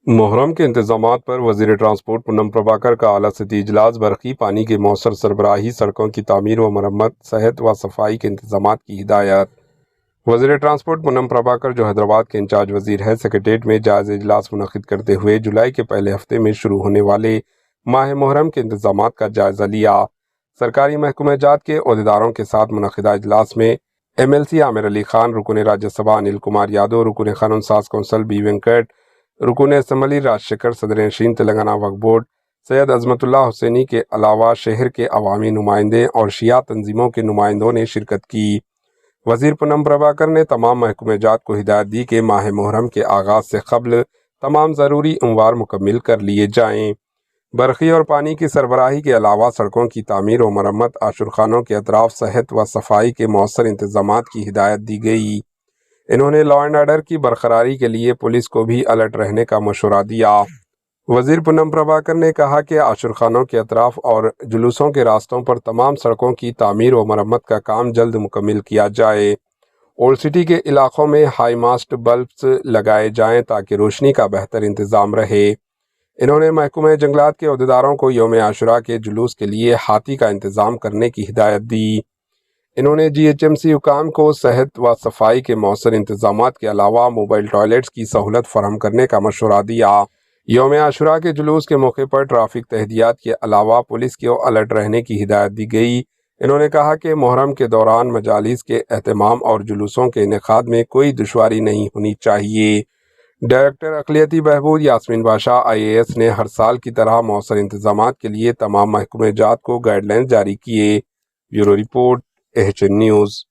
محرم کے انتظامات پر وزیر ٹرانسپورٹ پونم پربھاکر کا اعلیٰ سطحی اجلاس۔ برقی پانی کی مؤثر سربراہی، سڑکوں کی تعمیر و مرمت، صحت و صفائی کے انتظامات کی ہدایت۔ وزیر ٹرانسپورٹ پونم پربھاکر، جو حیدرآباد کے انچارج وزیر ہیں، سکریٹریٹ میں جائزہ اجلاس منعقد کرتے ہوئے جولائی کے پہلے ہفتے میں شروع ہونے والے ماہ محرم کے انتظامات کا جائزہ لیا۔ سرکاری محکمہ جات کے عہدیداروں کے ساتھ منعقدہ اجلاس میں ایم ایل سی عامر علی خان، رکن راجیہ سبھا انل کمار یادو، رکن قانون ساز کونسل بی وینکٹ، رکن اسمبلی راج شیکھر، صدر نشین تلنگانہ وقف بورڈ سید عظمت اللہ حسینی کے علاوہ شہر کے عوامی نمائندے اور شیعہ تنظیموں کے نمائندوں نے شرکت کی۔ وزیر پونم پربھاکر نے تمام محکمہ جات کو ہدایت دی کہ ماہ محرم کے آغاز سے قبل تمام ضروری امور مکمل کر لیے جائیں۔ برقی اور پانی کی سربراہی کے علاوہ سڑکوں کی تعمیر و مرمت، عاشورخانوں کے اطراف صحت و صفائی کے مؤثر انتظامات کی ہدایت دی گئی۔ انہوں نے لا اینڈ آرڈر کی برقراری کے لیے پولیس کو بھی الرٹ رہنے کا مشورہ دیا۔ وزیر پونم پربھاکر نے کہا کہ عاشورخانوں کے اطراف اور جلوسوں کے راستوں پر تمام سڑکوں کی تعمیر و مرمت کا کام جلد مکمل کیا جائے۔ اولڈ سٹی کے علاقوں میں ہائی ماسٹ بلبس لگائے جائیں تاکہ روشنی کا بہتر انتظام رہے۔ انہوں نے محکمہ جنگلات کے عہدیداروں کو یوم عاشوراء کے جلوس کے لیے ہاتھی کا انتظام کرنے کی ہدایت دی۔ انہوں نے جی ایچ ایم سی حکام کو صحت و صفائی کے مؤثر انتظامات کے علاوہ موبائل ٹوائلٹس کی سہولت فراہم کرنے کا مشورہ دیا۔ یوم عاشوراء کے جلوس کے موقع پر ٹریفک تحدیات کے علاوہ پولیس کو الرٹ رہنے کی ہدایت دی گئی۔ انہوں نے کہا کہ محرم کے دوران مجالس کے اہتمام اور جلوسوں کے انعقاد میں کوئی دشواری نہیں ہونی چاہیے۔ ڈائریکٹر اقلیتی بہبود یاسمین بادشاہ IAS نے ہر سال کی طرح مؤثر انتظامات کے لیے تمام محکمہ جات کو گائیڈ لائنز جاری کیے۔ Bureau report, AHN news.